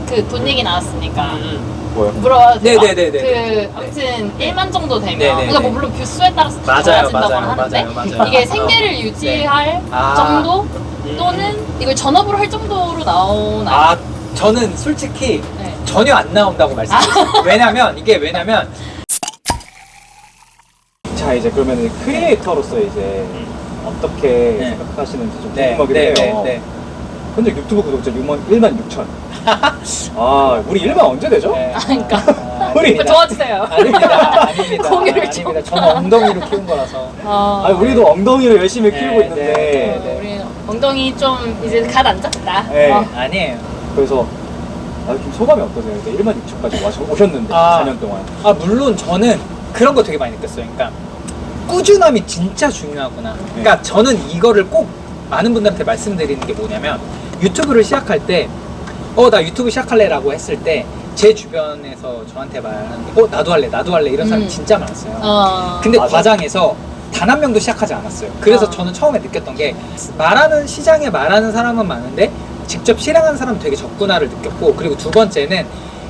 그 돈 얘기 나왔으니까 뭐요? 물어봐도 돼요? 네네네네. 아무튼 1만 정도 되면 네네네. 그러니까 뭐 물론 뷰수에 따라서 맞아요, 달라진다고 맞아요, 하는데 맞아요. 이게 생계를 유지할 네. 아. 정도 또는 이걸 전업으로 할 정도로 나오나요? 아, 저는 솔직히 네. 전혀 안 나온다고 말씀드렸어요. 왜냐면 자, 이제 그러면 크리에이터로서 이제 어떻게 네. 생각하시는지 좀 네, 궁금하긴 네, 해요. 네, 현재 유튜브 구독자 1만 6천. 아, 우리 1만 언제 되죠? 네. 그러니까 우리 도와주세요. 아닙니다. 공유를 좀. 아닙니다. 저는 엉덩이로 키운 거라서. 아, 우리도 엉덩이를 열심히 네, 키우고 있는데. 네. 우리 엉덩이 좀 이제 가라앉았다. 네. 아니에요. 그래서 좀 소감이 어떠세요? 이제 1만 6천까지 오셨는데 4년 동안. 아, 물론 저는 그런 거 되게 많이 느꼈어요. 그러니까 꾸준함이 진짜 중요하구나. 그러니까 저는 이거를 꼭 많은 분들한테 말씀드리는 게 뭐냐면 유튜브를 시작할 때 나 유튜브 시작할래라고 했을 때 제 주변에서 저한테 말하는 게 나도 할래 이런 사람이 진짜 많았어요. 근데 맞아. 과장에서 단 한 명도 시작하지 않았어요. 그래서 저는 처음에 느꼈던 게 시장에 말하는 사람은 많은데 직접 실행하는 사람은 되게 적구나를 느꼈고, 그리고 두 번째는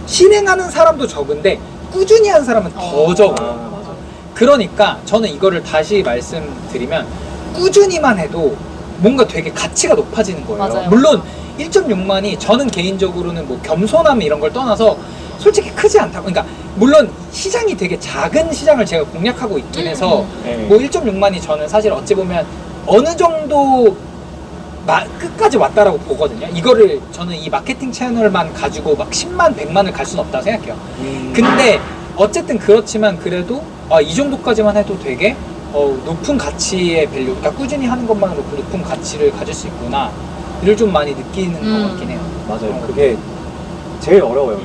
실행하는 사람도 적은데 꾸준히 하는 사람은 더 적어요. 맞아. 그러니까 저는 이거를 다시 말씀드리면 꾸준히만 해도 뭔가 되게 가치가 높아지는 거예요. 맞아요. 물론 1.6만이 저는 개인적으로는 뭐 겸손함 이런 걸 떠나서 솔직히 크지 않다고. 그러니까 물론 시장이 되게 작은 시장을 제가 공략하고 있긴 해서 네. 뭐 1.6만이 저는 사실 어찌 보면 어느 정도 끝까지 왔다라고 보거든요. 이거를 저는 이 마케팅 채널만 가지고 막 10만, 100만을 갈 수는 없다고 생각해요. 근데 어쨌든 그렇지만 그래도 이 정도까지만 해도 되게 높은 가치의 밸류, 그러니까 꾸준히 하는 것만으로 그 높은 가치를 가질 수 있구나 를 좀 많이 느끼는 것 같긴 해요. 맞아요. 그게 제일 어려워요.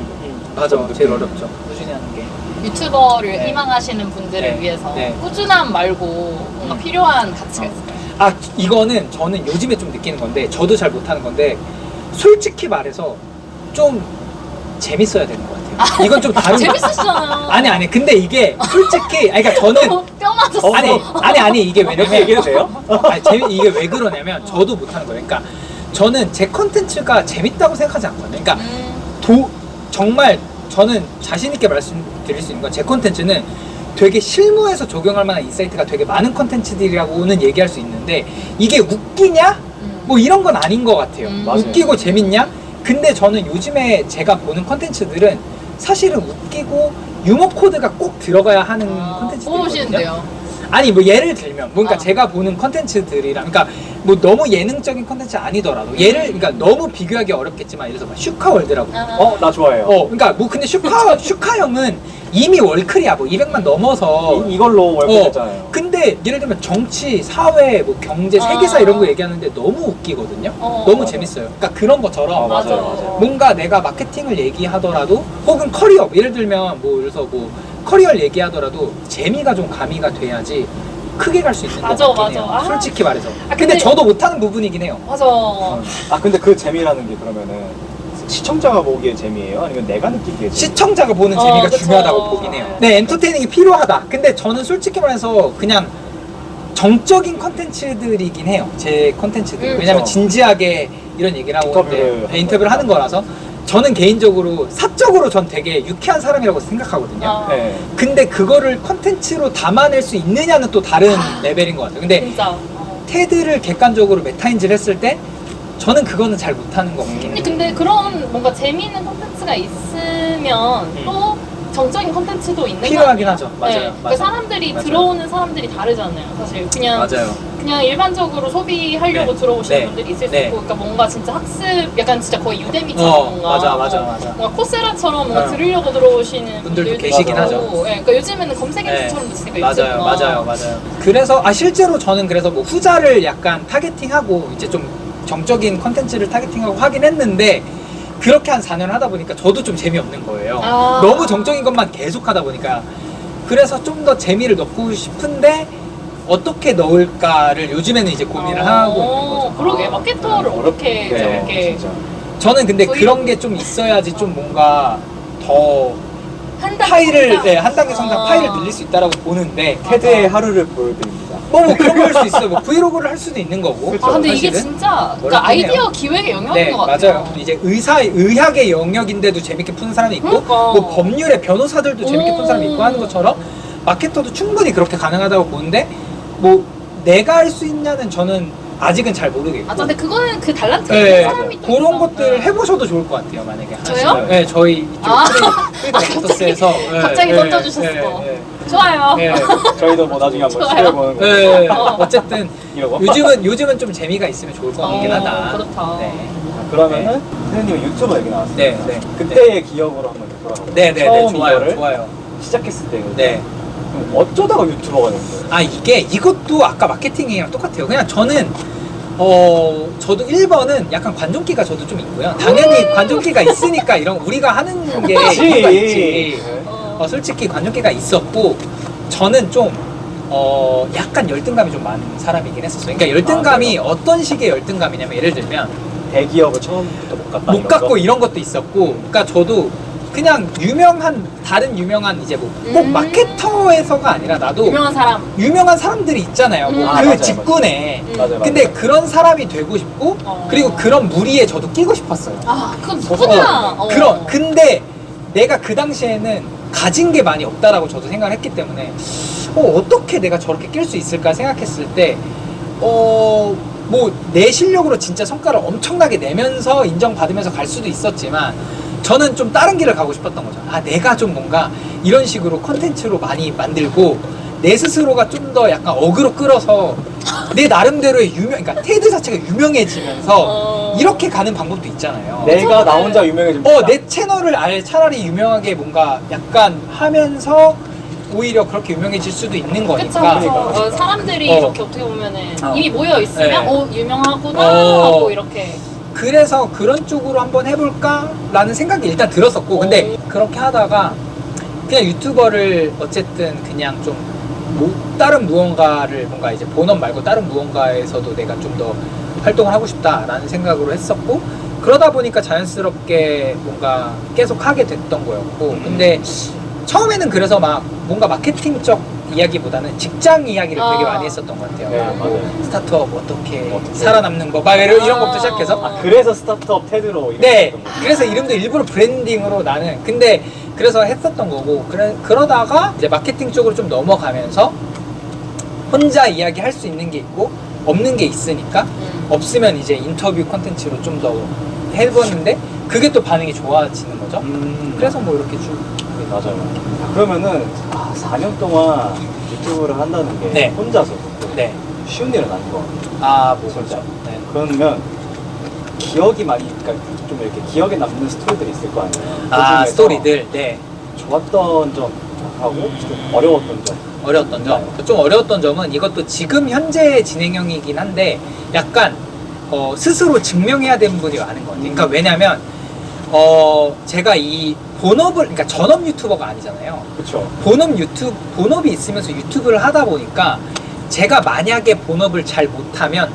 맞아, 좀 제일 느끼는 어렵죠. 꾸준히 하는 게. 유튜버를 네. 희망하시는 분들을 네. 위해서 네. 꾸준함 말고 뭔가 필요한 가치가 있어요. 이거는 저는 요즘에 좀 느끼는 건데, 저도 잘 못하는 건데, 솔직히 말해서 좀 재밌어야 되는 것 같아요. 이건 좀 다른 재밌으시잖아요. 아니 근데 이게 솔직히 그러니까 저는 너무 뼈 맞았어. 아니 이게 왜냐면 얘기해도 돼요? 이게 왜 그러냐면 저도 못하는 거예요. 그러니까 저는 제 컨텐츠가 재밌다고 생각하지 않거든요. 그러니까 정말 저는 자신 있게 말씀드릴 수 있는 건 제 컨텐츠는 되게 실무에서 적용할 만한 인사이트가 되게 많은 컨텐츠들이라고는 얘기할 수 있는데, 이게 웃기냐? 뭐 이런 건 아닌 것 같아요. 맞아요. 웃기고 재밌냐? 근데 저는 요즘에 제가 보는 컨텐츠들은 사실은 웃기고 유머 코드가 꼭 들어가야 하는 컨텐츠들이거든요. 뽑으시는데요. 아니 뭐 예를 들면 뭔가 제가 보는 컨텐츠들이랑, 그러니까 뭐 너무 예능적인 컨텐츠 아니더라도 그러니까 너무 비교하기 어렵겠지만 예를 들어서 막 슈카월드라고. 나 좋아해요. 그러니까 뭐 근데 슈카 형은 이미 월클이야. 뭐 200만 넘어서 이걸로 월급했잖아요. 근데 예를 들면 정치, 사회, 뭐 경제, 세계사 이런 거 얘기하는데 너무 웃기거든요. 너무 맞아. 재밌어요. 그러니까 그런 것처럼 맞아요. 뭔가 내가 마케팅을 얘기하더라도 혹은 커리어, 예를 들면 뭐 그래서 뭐 커리어를 얘기하더라도 재미가 좀 가미가 돼야지 크게 갈 수 있는 것 맞아, 같긴 해요. 맞아. 솔직히 말해서. 근데 근데 저도 못하는 부분이긴 해요. 맞아. 근데 그 재미라는 게 그러면은 시청자가 보기에 재미예요? 아니면 내가 느끼기에 재미? 시청자가 보는 재미가 그쵸. 중요하다고 보긴 해요. 네, 엔터테이닝이 필요하다. 근데 저는 솔직히 말해서 그냥 정적인 컨텐츠들이긴 해요. 제 컨텐츠들. 왜냐면 그쵸. 진지하게 이런 얘기를 하고 인터뷰를 하는 거라서. 저는 개인적으로 사적으로 전 되게 유쾌한 사람이라고 생각하거든요. 네. 근데 그거를 컨텐츠로 담아낼 수 있느냐는 또 다른 레벨인 것 같아요. 근데 진짜. 테드를 객관적으로 메타인지를 했을 때 저는 그거는 잘 못하는 것 같긴 해요. 근데 그런 뭔가 재미있는 콘텐츠가 있으면 또 정적인 콘텐츠도 있는 필요하긴 거 아니에요? 하죠. 맞아요. 네. 맞아요. 그러니까 사람들이 맞아요. 들어오는 사람들이 다르잖아요. 사실 그냥 일반적으로 소비하려고 네. 들어오시는 네. 분들이 있을 수 네. 있고, 그러니까 뭔가 진짜 학습, 약간 진짜 거의 유대미처럼 뭔가 맞아. 뭔가 코세라처럼 뭔가 어. 들으려고 들어오시는 분들도 분들도 계시긴 있고, 하죠. 네. 그러니까 요즘에는 검색 엔진처럼 있으니까 유튜브가. 맞아요. 그래서 실제로 저는 그래서 뭐 후자를 약간 타겟팅하고 이제 좀 정적인 컨텐츠를 타겟팅하고 하긴 했는데, 그렇게 한 4년을 하다 보니까 저도 좀 재미없는 거예요. 너무 정적인 것만 계속 하다 보니까. 그래서 좀 더 재미를 넣고 싶은데 어떻게 넣을까를 요즘에는 이제 고민을 하고 있는 거죠. 그러게 마케터를 어떻게 저렇게 진짜. 저는 근데 그런 게 좀 있어야지 좀 뭔가 더 한 단계 파일을 성장. 한 단계 성장 파일을 늘릴 수 있다라고 보는데, 테드의 하루를 보여드립니다. 뭐 그런 걸 할 수 있어요. 뭐 브이로그를 할 수도 있는 거고. 그쵸. 아 근데 이게 사실은. 진짜 그러니까 어렵긴 해요. 아이디어 기획의 영역인 네, 것 같아요. 맞아요. 이제 의학의 영역인데도 재밌게 푸는 사람이 있고, 그러니까. 뭐 법률의 변호사들도 재밌게 푸는 사람이 있고 하는 것처럼 마케터도 충분히 그렇게 가능하다고 보는데, 뭐 내가 할 수 있냐는 저는 아직은 잘 모르겠고. 아 근데 그거는 그 달란트가 네, 있는 사람이 또 그런 있어. 것들 네. 해보셔도 좋을 것 같아요. 만약에 저요? 하시면. 네, 저희 이쪽 아. 프리드 마케터스에서 갑자기 던져주셨어. 좋아요. 네, 저희도 뭐 나중에 한번 좋아요. 시도해보는 거. 네, 어쨌든 이러고. 요즘은 좀 재미가 있으면 좋을 것 같긴 하다. 그렇다. 네. 그러면은 선생님은 유튜버 얘기 나왔어요. 네, 네. 그때의 기억으로 한번 돌아가고. 네, 네, 네, 처음 좋아요, 이거를 좋아요. 시작했을 때. 네. 그럼 어쩌다가 유튜버가 된 거예요? 아 이것도 아까 마케팅이랑 똑같아요. 그냥 저는 저도 1번은 약간 관종기가 저도 좀 있고요. 당연히 관종기가 있으니까 이런 우리가 하는 게 그치. 이유가 있지. 어. 솔직히 관종기가 있었고 저는 좀 약간 열등감이 좀 많은 사람이긴 했었어요. 그러니까 열등감이 어떤 식의 열등감이냐면 예를 들면 대기업을 처음부터 못 갔다. 못 이런 갖고 거? 이런 것도 있었고, 그러니까 저도 그냥 다른 유명한 이제 뭐 꼭 마케터에서가 아니라 나도 유명한 사람. 유명한 사람들이 있잖아요. 뭐 아, 그 맞아요, 직군에. 맞아요, 맞아요. 근데 그런 사람이 되고 싶고 그리고 그런 무리에 저도 끼고 싶었어요. 아 그건 누구나. 근데 내가 그 당시에는 가진 게 많이 없다라고 저도 생각을 했기 때문에 어떻게 내가 저렇게 낄 수 있을까 생각했을 때 뭐 내 실력으로 진짜 성과를 엄청나게 내면서 인정받으면서 갈 수도 있었지만 저는 좀 다른 길을 가고 싶었던 거죠. 아 내가 좀 뭔가 이런 식으로 컨텐츠로 많이 만들고 내 스스로가 좀 더 약간 어그로 끌어서 내 나름대로의 그러니까 테드 자체가 유명해지면서 이렇게 가는 방법도 있잖아요. 내가 나 혼자 유명해지면. 내 채널을 아예 차라리 유명하게 뭔가 약간 하면서 오히려 그렇게 유명해질 수도 있는 그쵸, 거니까. 그쵸. 사람들이 이렇게 어떻게 보면은 이미 모여 있으면 네. 유명하구나 하고 이렇게. 그래서 그런 쪽으로 한번 해볼까라는 생각이 일단 들었었고, 근데 그렇게 하다가 그냥 유튜버를 어쨌든 그냥 좀 다른 무언가를 뭔가 이제 본업 말고 다른 무언가에서도 내가 좀 더 활동을 하고 싶다라는 생각으로 했었고, 그러다 보니까 자연스럽게 뭔가 계속 하게 됐던 거였고, 근데 처음에는 그래서 막 뭔가 마케팅적 이야기보다는 직장 이야기를 되게 많이 했었던 것 같아요. 네, 맞아요. 스타트업 어떻게 살아남는 법, 막 이런 것부터 시작해서. 아, 그래서 스타트업 테드로. 네, 이렇게 했던 그래서 이름도 일부러 브랜딩으로 나는. 근데 그래서 했었던 거고, 그러다가 이제 마케팅 쪽으로 좀 넘어가면서 혼자 이야기 할 수 있는 게 있고 없는 게 있으니까 없으면 이제 인터뷰 콘텐츠로 좀 더 해봤는데 그게 또 반응이 좋아지는 거죠. 그래서 뭐 이렇게 쭉. 맞아요. 그러면은 4년 동안 유튜브를 한다는 게 네. 혼자서 네. 쉬운 일은 아닌 것 같아요. 아, 뭐 진짜. 그렇죠. 네. 그러면 기억이 많이, 그러니까 좀 이렇게 기억에 남는 스토리들이 있을 거 아니에요. 아, 그중에서 스토리들. 네. 좋았던 점하고 좀 어려웠던 점. 어려웠던 점. 좀 어려웠던 점은 이것도 지금 현재 진행형이긴 한데 약간 스스로 증명해야 되는 분이 많은 것 같아요. 그러니까 왜냐면 제가 이 본업을, 그러니까 전업 유튜버가 아니잖아요. 그렇죠. 본업이 있으면서 유튜브를 하다 보니까 제가 만약에 본업을 잘 못하면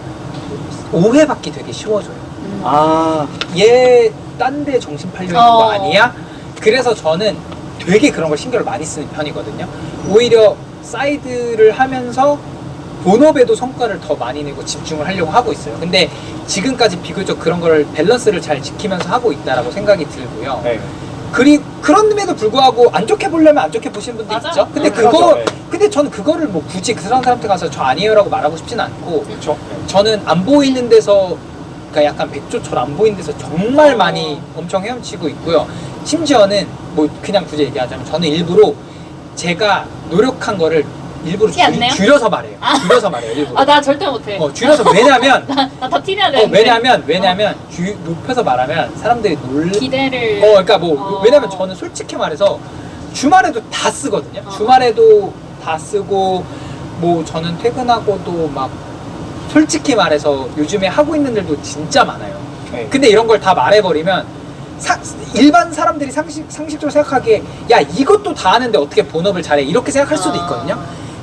오해받기 되게 쉬워져요. 아, 얘 딴 데 정신 팔려 있는 거 아니야? 그래서 저는 되게 그런 걸 신경을 많이 쓰는 편이거든요. 오히려 사이드를 하면서 본업에도 성과를 더 많이 내고 집중을 하려고 하고 있어요. 근데 지금까지 비교적 그런 거를 밸런스를 잘 지키면서 하고 있다라고 생각이 들고요. 네. 그런데도 불구하고 안 좋게 보려면 안 좋게 보시는 분들 맞아. 있죠. 근데 그렇죠. 네. 근데 저는 그거를 뭐 굳이 그 사람한테 가서 저 아니에요라고 말하고 싶진 않고, 그렇죠. 저는 안 보이는 데서, 그러니까 약간 백조처럼 안 보이는 데서 정말 많이 엄청 헤엄치고 있고요. 심지어는 뭐 그냥 굳이 얘기하자면 저는 일부러 제가 노력한 거를 일부러 티 안 내요? 줄여서 말해요. 줄여서 말해요, 일부러. 나 절대 못해. 줄여서. 왜냐면 나 다 티내야 되는데. 왜냐면 높여서 말하면 사람들이 기대를. 그러니까 뭐 왜냐면 저는 솔직히 말해서 주말에도 다 쓰거든요. 주말에도 다 쓰고, 뭐 저는 퇴근하고도 막 솔직히 말해서 요즘에 하고 있는 일도 진짜 많아요. 네. 근데 이런 걸 다 말해버리면 일반 사람들이 상식적으로 생각하기에 야 이것도 다 하는데 어떻게 본업을 잘해 이렇게 생각할 수도 있거든요.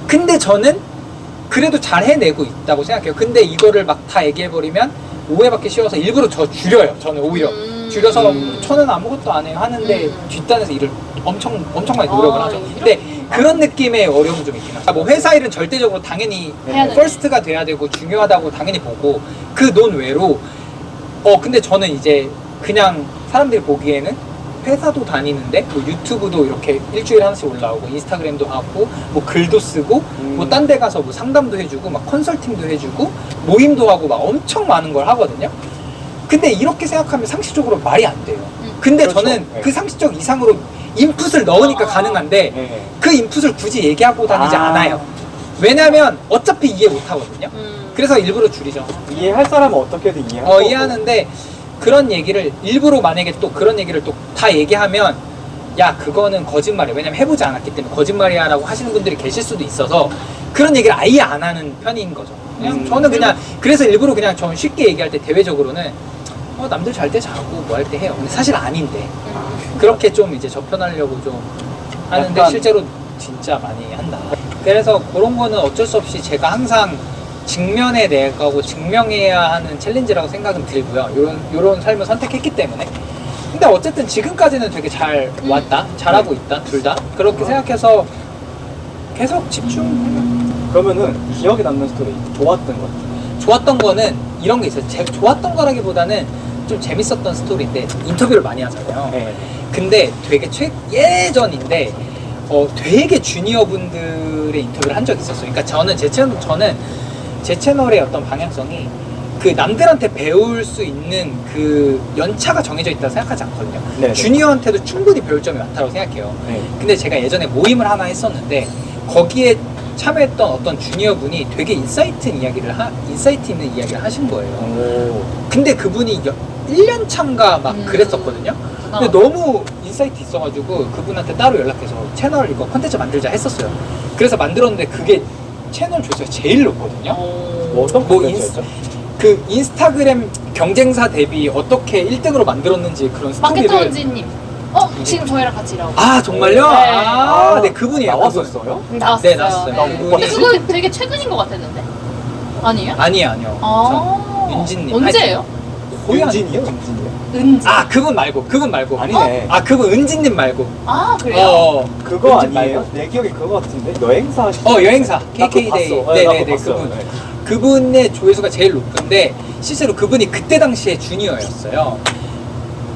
근데 저는 그래도 잘 해내고 있다고 생각해요. 근데 이거를 막 다 얘기해버리면 오해받기 쉬워서 일부러 저 줄여요. 저는 오히려 줄여서 저는 아무것도 안 해요 하는데 뒷단에서 일을 엄청 많이 노력을 하죠. 근데 그런 느낌의 어려움이 좀 있긴 하다. 뭐 회사 일은 절대적으로 당연히 해야 돼. 퍼스트가 돼야 되고 중요하다고 당연히 보고 그 논외로 근데 저는 이제 그냥 사람들이 보기에는 회사도 다니는데 뭐 유튜브도 이렇게 일주일에 하나씩 올라오고 인스타그램도 하고 뭐 글도 쓰고 뭐 딴 데 가서 뭐 상담도 해주고 막 컨설팅도 해주고 모임도 하고 막 엄청 많은 걸 하거든요. 근데 이렇게 생각하면 상식적으로 말이 안 돼요. 근데 그렇죠. 저는 네. 그 상식적 이상으로 인풋을 넣으니까 가능한데 네. 그 인풋을 굳이 얘기하고 다니지 않아요. 왜냐면 어차피 이해 못 하거든요. 그래서 일부러 줄이죠. 이해할 사람은 어떻게든 이해할 거고. 이해하는데 그런 얘기를 일부러 만약에 또 그런 얘기를 또 다 얘기하면 야 그거는 거짓말이야. 왜냐면 해보지 않았기 때문에 거짓말이야 라고 하시는 분들이 계실 수도 있어서 그런 얘기를 아예 안 하는 편인 거죠. 그냥 저는 그냥 그래서 일부러 그냥 전 쉽게 얘기할 때 대외적으로는 남들 잘 때 잘하고 뭐 할 때 해요. 근데 사실 아닌데 그렇게 좀 이제 접근하려고 좀 하는데 약간 실제로 진짜 많이 한다. 그래서 그런 거는 어쩔 수 없이 제가 항상 직면해 내가고 증명해야 하는 챌린지라고 생각은 들고요. 요런 삶을 선택했기 때문에. 근데 어쨌든 지금까지는 되게 잘 왔다. 잘하고 있다. 둘 다. 그렇게 생각해서 계속 집중. 그러면은 기억에 남는 스토리 좋았던 것. 좋았던 거는 이런 게 있어요. 좋았던 거라기보다는 좀 재밌었던 스토리인데 인터뷰를 많이 하잖아요. 네. 근데 되게 예전인데 되게 주니어 분들의 인터뷰를 한 적이 있었어요. 그러니까 저는 제 채널의 어떤 방향성이 그 남들한테 배울 수 있는 그 연차가 정해져 있다고 생각하지 않거든요. 네네. 주니어한테도 충분히 배울 점이 많다고 생각해요. 네. 근데 제가 예전에 모임을 하나 했었는데 거기에 참여했던 어떤 주니어 분이 되게 인사이트 있는 이야기를 하신 거예요. 오. 근데 그분이 1년 차인가 막 그랬었거든요. 근데 너무 인사이트 있어가지고 그분한테 따로 연락해서 채널 이거 컨텐츠 만들자 했었어요. 그래서 만들었는데 그게 채널 조회수가 제일 높거든요. 뭐 어떤 뭐 콘텐츠였죠? 그 인스타그램 경쟁사 대비 어떻게 1등으로 만들었는지 그런 스토리를. 마케터지님. 지금 저희랑 같이 일하고. 아 정말요? 네. 네 그분이에요. 나왔었어요? 나왔어요. 네, 나왔어요. 나 네. 못 근데 봤어요. 그거 되게 최근인 것 같았는데. 아니에요? 아니요. 전 윤진님. 언제예요? 거의 한- 윤진이요? 윤진이요? 은지. 그분 말고. 아니네. 그분 은진님 말고. 그래요? 그거 윤진 아니에요? 말고. 내 기억에 그거 같은데 여행사 여행사 나 그거 KK데이. 봤어. 네네네 나도 봤어. 그분. 네. 그분의 조회수가 제일 높은데 실제로 그분이 그때 당시에 주니어였어요.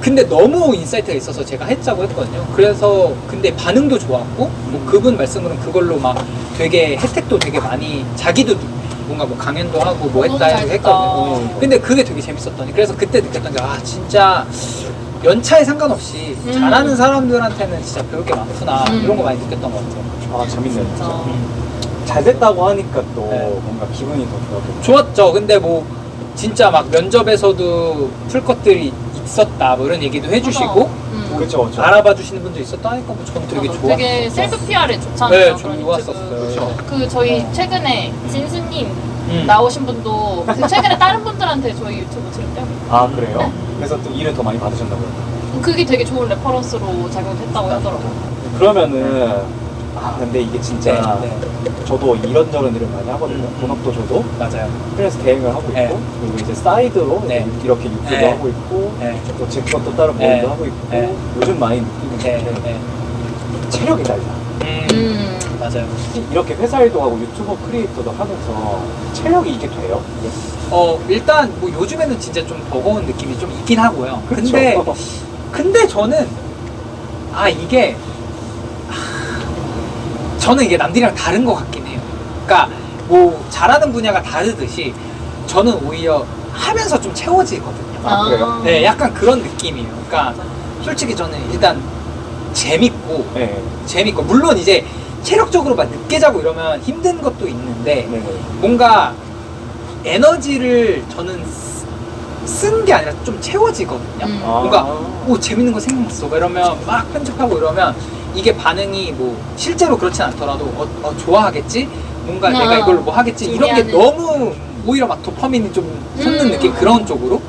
근데 너무 인사이트가 있어서 제가 했자고 했거든요. 그래서 근데 반응도 좋았고 뭐 그분 말씀으로는 그걸로 막 되게 혜택도 되게 많이 자기도 뭔가 뭐 강연도 하고 뭐 너무 했다 잘 해서 됐다. 했거든요. 근데 그게 되게 재밌었더니 그래서 그때 느꼈던 게 진짜 연차에 상관없이 잘하는 사람들한테는 진짜 배울 게 많구나 이런 거 많이 느꼈던 것 같아요. 재밌네요. 진짜. 진짜. 잘 됐다고 하니까 또 네. 뭔가 기분이 더 좋아 보이네. 좋았죠. 근데 뭐 진짜 막 면접에서도 풀 것들이 있었다 뭐 이런 얘기도 해주시고 그렇죠, 그렇죠. 알아봐 주시는 분도 있었다 하니까 뭐 저는 되게 좋았어요. 되게 셀프 PR에 좋잖아요. 네, 그런 좀 유튜브. 좋았었어요. 그렇죠. 그 저희 최근에 진수님 나오신 분도 그 최근에 다른 분들한테 저희 유튜브 드렸대요. 아 그래요? 그래서 또 일을 더 많이 받으셨나고요? 그게 되게 좋은 레퍼런스로 작용됐다고 하더라고요. 그러면은 근데 이게 진짜 네. 저도 이런저런 일을 많이 하거든요. 본업도 저도 맞아요. 프리랜서 대행을 하고 있고 네. 그리고 이제 사이드로 네. 이렇게 유튜브 네. 하고 있고 네. 또 제 것도 따로 모임도 네. 하고 있고 네. 요즘 많이 느끼는 게 네. 체력이 달라. 맞아요. 이렇게 회사 일도 하고 유튜버 크리에이터도 하면서 체력이 이게 돼요? 일단 뭐 요즘에는 진짜 좀 버거운 느낌이 좀 있긴 하고요. 그렇죠. 근데 저는 이게 저는 이게 남들이랑 다른 것 같긴 해요. 그러니까 뭐 잘하는 분야가 다르듯이 저는 오히려 하면서 좀 채워지거든요. 그래요? 네, 약간 그런 느낌이에요. 그러니까 솔직히 저는 일단 재밌고 네. 물론 이제 체력적으로 막 늦게 자고 이러면 힘든 것도 있는데 네네. 뭔가 에너지를 저는 쓴 게 아니라 좀 채워지거든요. 뭔가 재밌는 거 생각났어 이러면 막 편집하고 이러면 이게 반응이 뭐 실제로 그렇진 않더라도 좋아하겠지? 뭔가 내가 이걸로 뭐 하겠지? 이런 게 너무 오히려 막 도파민이 좀 솟는 느낌 그런 쪽으로.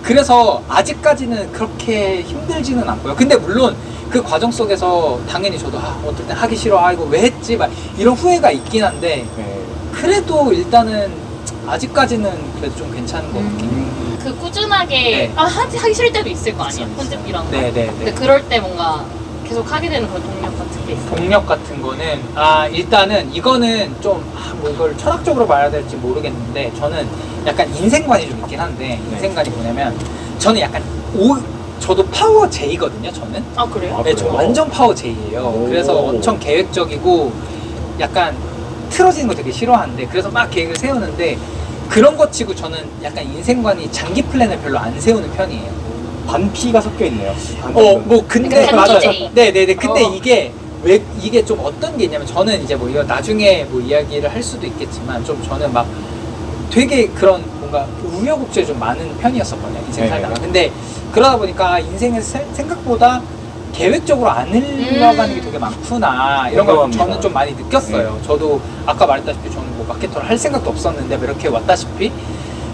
그래서 아직까지는 그렇게 힘들지는 않고요. 근데 물론 그 과정 속에서 당연히 저도 어떨 때 하기 싫어 이거 왜 했지? 막 이런 후회가 있긴 한데 네. 그래도 일단은 아직까지는 그래도 좀 괜찮은 것 같긴 해요. 그 꾸준하게 네. 하기 싫을 때도 있을 거 아니에요. 있어요. 편집이랑 거. 네. 근데 그럴 때 뭔가 계속 하게 되는 그런 동력 같은 게 게 있어요? 동력 같은 거는 일단은 이거는 좀 뭐 이걸 철학적으로 봐야 될지 모르겠는데 저는 약간 인생관이 좀 있긴 한데 인생관이 뭐냐면 저는 약간 저도 파워 J거든요. 저는 아 그래요? 네, 저 그래요? 완전 파워 J예요. 그래서 엄청 계획적이고 약간 틀어지는 거 되게 싫어하는데 그래서 막 계획을 세우는데 그런 거 치고 저는 약간 인생관이 장기 플랜을 별로 안 세우는 편이에요. 반피가 섞여 있네요. 뭐 근데 약간 맞아요. DJ. 네네네. 근데 어. 이게 좀 어떤 게 있냐면 저는 이제 뭐 이거 나중에 뭐 이야기를 할 수도 있겠지만 좀 저는 막 되게 그런 뭔가 우여곡절이 좀 많은 편이었었거든요. 인생 네. 살다가. 근데 그러다 보니까 인생을 생각보다 계획적으로 안 흘러가는 게 되게 많구나 이런 걸 공감합니다. 저는 좀 많이 느꼈어요. 저도 아까 말했다시피 저는 뭐 마케터를 할 생각도 없었는데 뭐 이렇게 왔다시피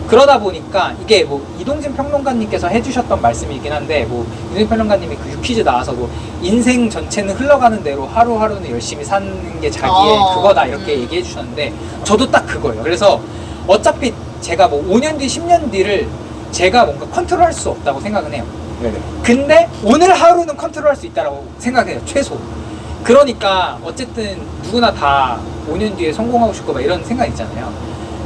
그러다 보니까 이게 뭐 이동진 평론가님께서 해주셨던 말씀이긴 한데 뭐 이동진 평론가님이 그 유퀴즈 나와서 뭐 인생 전체는 흘러가는 대로 하루하루는 열심히 사는 게 자기의 그거다 이렇게 얘기해 주셨는데 저도 딱 그거예요. 그래서 어차피 제가 뭐 5년 뒤 10년 뒤를 제가 뭔가 컨트롤할 수 없다고 생각은 해요. 네네. 근데 오늘 하루는 컨트롤할 수 있다고 생각해요. 최소. 그러니까 어쨌든 누구나 다 5년 뒤에 성공하고 싶고 막 이런 생각 있잖아요.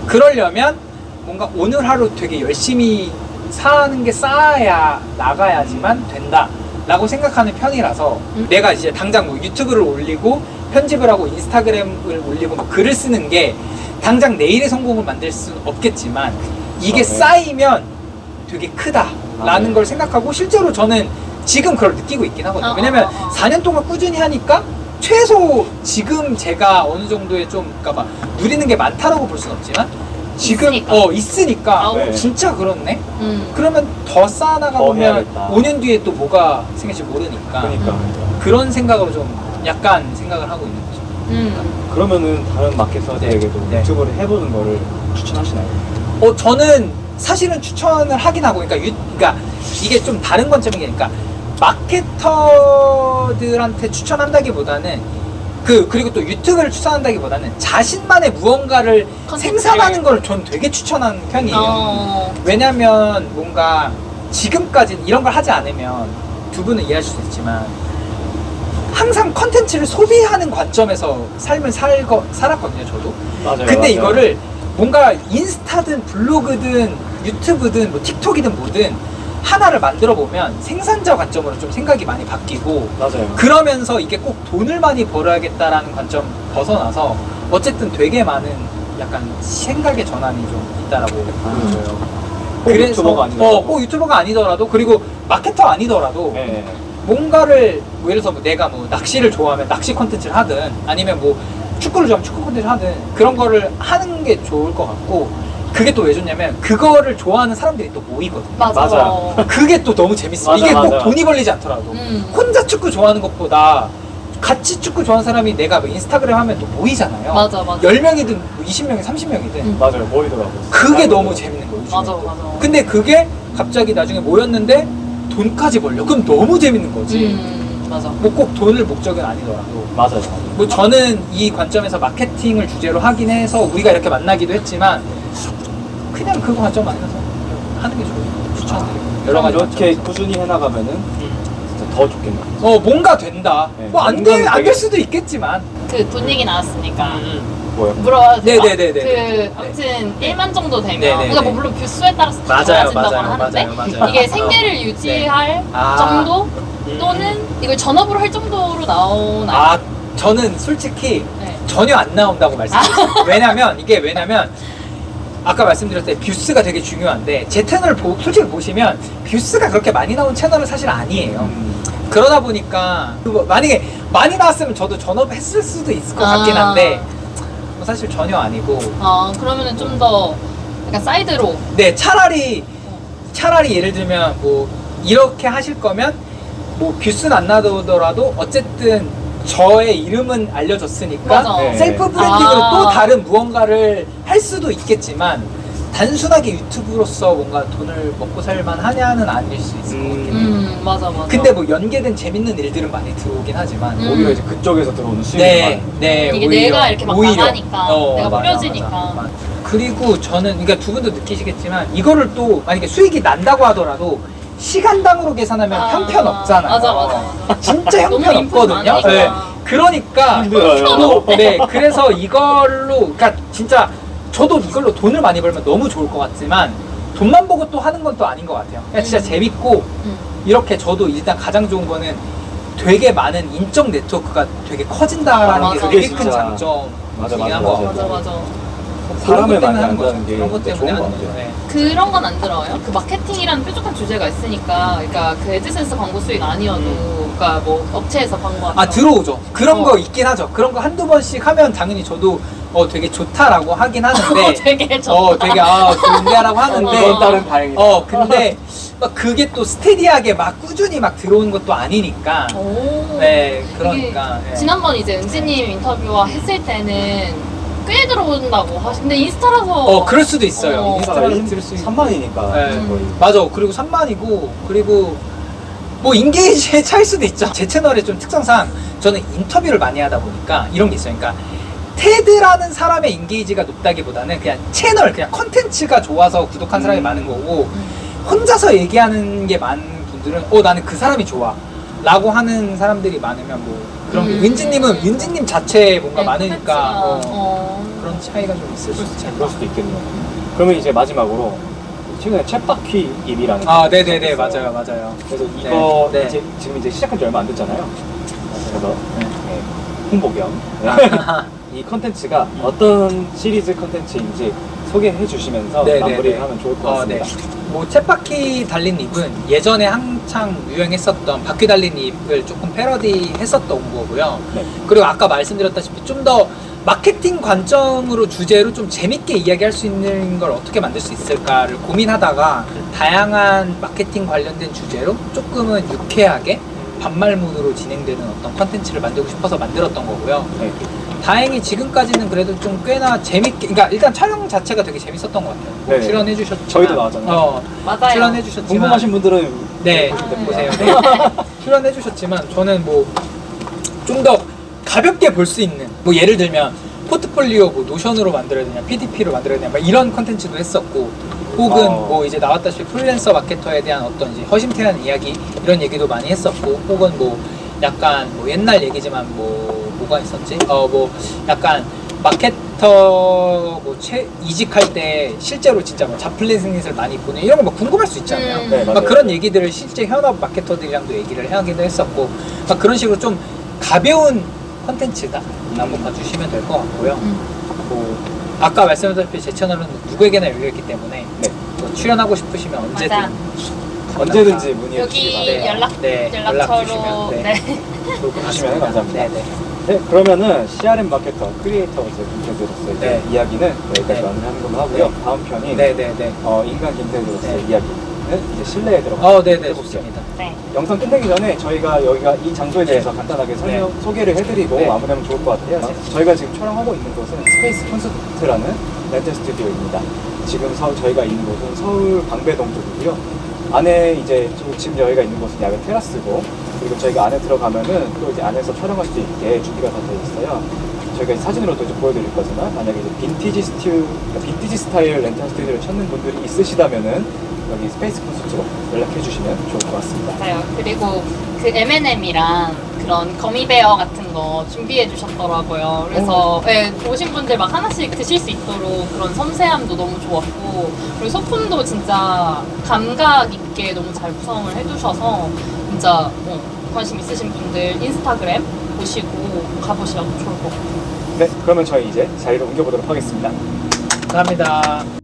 그러려면 뭔가 오늘 하루 되게 열심히 사는 게 쌓아야 나가야지만 된다 라고 생각하는 편이라서 내가 이제 당장 뭐 유튜브를 올리고 편집을 하고 인스타그램을 올리고 막 글을 쓰는 게 당장 내일의 성공을 만들 수는 없겠지만 이게 쌓이면 되게 크다라는 걸 생각하고 실제로 저는 지금 그걸 느끼고 있긴 하거든요. 왜냐면 4년 동안 꾸준히 하니까 최소 지금 제가 어느 정도의 좀 그러니까 막 누리는 게 많다라고 볼 수는 없지만 지금 있으니까 네. 진짜 그렇네. 그러면 더 쌓아나가 더 보면 해야겠다. 5년 뒤에 또 뭐가 생길지 모르니까 그러니까. 그런 생각으로 좀 약간 생각을 하고 있는 거죠. 그러면은 다른 마케터들에게도 네. 유튜브를 해보는 거를 추천하시나요? 저는 사실은 추천을 하긴 하고, 그러니까 이게 좀 다른 관점인 게, 그러니까 마케터들한테 추천한다기보다는 그리고 또 유튜브를 추천한다기보다는 자신만의 무언가를 생산하는 걸 전 되게 추천하는 편이에요. 왜냐면 뭔가 지금까지는 이런 걸 하지 않으면 두 분은 이해하실 수 있지만 항상 컨텐츠를 소비하는 관점에서 삶을 살았거든요, 저도. 맞아요. 근데 맞아요. 이거를 뭔가 인스타든 블로그든 유튜브든 뭐 틱톡이든 뭐든 하나를 만들어 보면 생산자 관점으로 좀 생각이 많이 바뀌고 맞아요. 그러면서 이게 꼭 돈을 많이 벌어야겠다라는 관점 벗어나서 어쨌든 되게 많은 약간 생각의 전환이 좀 있다라고 보여져요. 꼭 유튜버가 아니더라도. 꼭 유튜버가 아니더라도 그리고 마케터 아니더라도 네. 뭔가를 뭐 예를 들어서 뭐 내가 뭐 낚시를 좋아하면 낚시 콘텐츠를 하든 아니면 뭐 축구를 좋아하면 축구 콘텐츠를 하든 그런 거를 하는 게 좋을 것 같고 그게 또 왜 좋냐면 그거를 좋아하는 사람들이 또 모이거든요. 맞아요. 그게 또 너무 재밌어. 맞아, 이게 꼭 맞아. 돈이 걸리지 않더라도 혼자 축구 좋아하는 것보다 같이 축구 좋아하는 사람이 내가 뭐 인스타그램 하면 또 모이잖아요. 맞아. 10명이든 뭐 20명이든 30명이든 맞아요. 모이더라고요. 그게 너무 재밌는 거예요. 맞아. 근데 그게 갑자기 나중에 모였는데 돈까지 벌려. 그럼 너무 재밌는 거지. 맞아. 뭐 꼭 돈을 목적은 아니더라도. 맞아요. 뭐 저는 이 관점에서 마케팅을 주제로 하긴 해서 우리가 이렇게 만나기도 했지만 그냥 그거 관점만에서 하는 게 좋아요. 추천드리고 여러 가지 이렇게 관점에서. 꾸준히 해나가면은 진짜 더 좋겠네요. 뭔가 된다. 네, 뭐 안 뭔가는 될 되게- 수도 있겠지만. 그 돈 얘기 나왔으니까 뭐요? 물어봐도 돼요? 네네네네. 아무튼 1만 정도 되면 네네네. 그러니까 뭐 물론 뷰수에 따라서 다 맞아요, 달라진다고 맞아요, 하는데 맞아요. 이게 생계를 유지할 아. 정도 또는 이걸 전업으로 할 정도로 나오나요? 저는 솔직히 네. 전혀 안 나온다고 말씀드렸어요. 왜냐면 아까 말씀드렸을 때 뷰스가 되게 중요한데 제 채널을 솔직히 보시면 뷰스가 그렇게 많이 나온 채널은 사실 아니에요. 그러다 보니까 만약에 많이 나왔으면 저도 전업했을 수도 있을 것 같긴 한데 뭐 사실 전혀 아니고 그러면은 좀 더 약간 사이드로 네 차라리 예를 들면 뭐 이렇게 하실 거면 뭐 뷰스는 안 나오더라도 어쨌든 저의 이름은 알려졌으니까 맞아. 네. 셀프 브랜딩으로 또 다른 무언가를 할 수도 있겠지만 단순하게 유튜브로서 뭔가 돈을 먹고 살만 하냐는 아닐 수 있을 것 같긴 해요. 맞아. 근데 뭐 연계된 재밌는 일들은 많이 들어오긴 하지만 오히려 이제 그쪽에서 들어오는 네, 수익만. 네, 이게 오히려, 내가 이렇게 막 오히려. 나가니까 내가 맞아, 뿌려지니까. 맞아. 그리고 저는 그러니까 두 분도 느끼시겠지만 이거를 또 만약에 수익이 난다고 하더라도 시간당으로 계산하면 형편없잖아요. 맞아. 진짜 너무 형편없거든요. 인풋이 많으니까. 그러니까 힘들어요. 네, 그래서 이걸로 그러니까 진짜 저도 이걸로 돈을 많이 벌면 너무 좋을 것 같지만 돈만 보고 또 하는 건 또 아닌 것 같아요. 그냥 진짜 재밌고 이렇게 저도 일단 가장 좋은 거는 되게 많은 인적 네트워크가 되게 커진다라는 아, 게 맞아. 되게 그게 큰 진짜 장점이긴 한 것 맞아. 같아요. 맞아. 사람을 그런 것 때문에 많이 하는 거죠. 만나는 게 그런 것 때문에 좋은 것 하는 같아요. 거죠. 네. 그런 건 안 들어요? 그 마케팅이라는 뾰족한 주제가 있으니까, 그러니까 그 애드센스 광고 수익 아니어도, 그러니까 뭐 업체에서 광고 아 들어오죠. 그런 어. 거 있긴 하죠. 그런 거 한두 번씩 하면 당연히 저도 되게 좋다라고 하긴 하는데 되게 좋다. 되게 좋은데라고 하는데 이번 달은 다행이다. 근데 막 그게 또 스테디하게 막 꾸준히 막 들어오는 것도 아니니까 오. 네 그러니까 이게 네. 지난번 이제 은지님 인터뷰와 했을 때는 꽤 들어온다고 근데 인스타라서 그럴 수도 있어요. 어. 인스타라서 들을 수 있는 3만이니까 네. 거의. 맞아. 그리고 3만이고 그리고 뭐 인게이지의 차일 수도 있죠. 제 채널의 좀 특성상 저는 인터뷰를 많이 하다 보니까 이런 게 있어요. 그러니까 테드라는 사람의 인게이지가 높다기보다는 그냥 채널, 그냥 컨텐츠가 좋아서 구독한 사람이 많은 거고 혼자서 얘기하는 게 많은 분들은 나는 그 사람이 좋아 라고 하는 사람들이 많으면 뭐 그런 게 윤지님 자체에 뭔가 네, 많으니까 콘텐츠가, 그런 차이가 좀 있을 수 있죠. 그럴 수도 있겠네요. 그러면 이제 마지막으로 최근에 챗바퀴 입이라는 네네네. 게 있어요. 맞아요. 그래서 이거 네. 이제 지금 이제 시작한 지 얼마 안 됐잖아요. 그래서 네. 홍보 겸 이 컨텐츠가 어떤 시리즈 컨텐츠인지 소개해 주시면서 네, 마무리를 네, 네. 하면 좋을 것 같습니다. 뭐 챗바퀴 달린 립은 예전에 한창 유행했었던 바퀴 달린 립을 조금 패러디 했었던 거고요. 네. 그리고 아까 말씀드렸다시피 좀 더 마케팅 관점으로 주제로 좀 재밌게 이야기할 수 있는 걸 어떻게 만들 수 있을까를 고민하다가 다양한 마케팅 관련된 주제로 조금은 유쾌하게 반말문으로 진행되는 어떤 컨텐츠를 만들고 싶어서 만들었던 거고요. 네. 다행히 지금까지는 그래도 좀 꽤나 재밌게, 그러니까 일단 촬영 자체가 되게 재밌었던 것 같아요. 뭐 네네. 출연해 주셨지만 저희도 나왔잖아요. 맞아요. 출연해 주셨지만 궁금하신 분들은 네, 보시면 보세요. 됩니다. 네. 출연해 주셨지만 저는 뭐 좀 더 가볍게 볼 수 있는 뭐 예를 들면 포트폴리오 뭐 노션으로 만들어야 되냐, PDP로 만들어야 되냐, 막 이런 컨텐츠도 했었고 혹은 뭐 이제 나왔다시피 프리랜서 마케터에 대한 어떤 이제 허심탄회한 이야기 이런 얘기도 많이 했었고 혹은 뭐 약간 뭐 옛날 얘기지만 뭐가 있었지? 뭐 약간 마케터 뭐 이직할 때 실제로 진짜 뭐 자플래닛을 많이 보내 이런 거 막 궁금할 수 있잖아요. 네, 막 맞아요. 그런 얘기들을 실제 현업 마케터들이랑도 얘기를 하기도 했었고 막 그런 식으로 좀 가벼운 컨텐츠다 라고 봐주시면 될 것 같고요. 뭐 아까 말씀드렸다시피 제 채널은 누구에게나 열려있기 때문에 네. 뭐 출연하고 싶으시면 언제든 맞아. 언제든지 문의해 여기 주시기 바랍니다. 연락 연락처로 주시면 네. 주시면 감사합니다. 네네. 네, 그러면은 CRM 마케터, 크리에이터 분께서로서 이제 네. 이야기는 여기까지 네. 마무리하는 걸로 하고요. 네. 다음 편이 네네네. 인간 김태희로서의 네. 이야기는 이제 실내에 들어가서 네네 해볼게요. 좋습니다. 네. 영상 끝내기 전에 저희가 여기가 이 장소에 대해서 간단하게 소개를 해드리고 네. 마무리하면 좋을 것 같아요. 저희가 지금 촬영하고 있는 곳은 스페이스 콘서트라는 렌트 스튜디오입니다. 지금 저희가 있는 곳은 서울 방배동 쪽이고요. 안에 이제 지금 저희가 있는 곳은 야외 테라스고 그리고 저희가 안에 들어가면은 또 이제 안에서 촬영할 수 있게 준비가 다 되어 있어요. 저희가 보여드리로도 이제 보여드릴 거지만 만약에 이제 빈티지 스타일 렌탈 스튜디오를 찾는 분들이 있으시다면은 여기 스페이스 콘서트로 연락해 주시면 좋을 것 같습니다. 맞아요. 그리고 그 M&M이랑 그런 거미베어 같은 거 준비해 주셨더라고요. 그래서 네, 오신 분들 막 하나씩 드실 수 있도록 그런 섬세함도 너무 좋았고 그리고 소품도 진짜 감각 있게 너무 잘 구성을 해주셔서 진짜 관심 있으신 분들 인스타그램 보시고 가보시라고 좋을 것 같아요. 네, 그러면 저희 이제 자리로 옮겨보도록 하겠습니다. 감사합니다.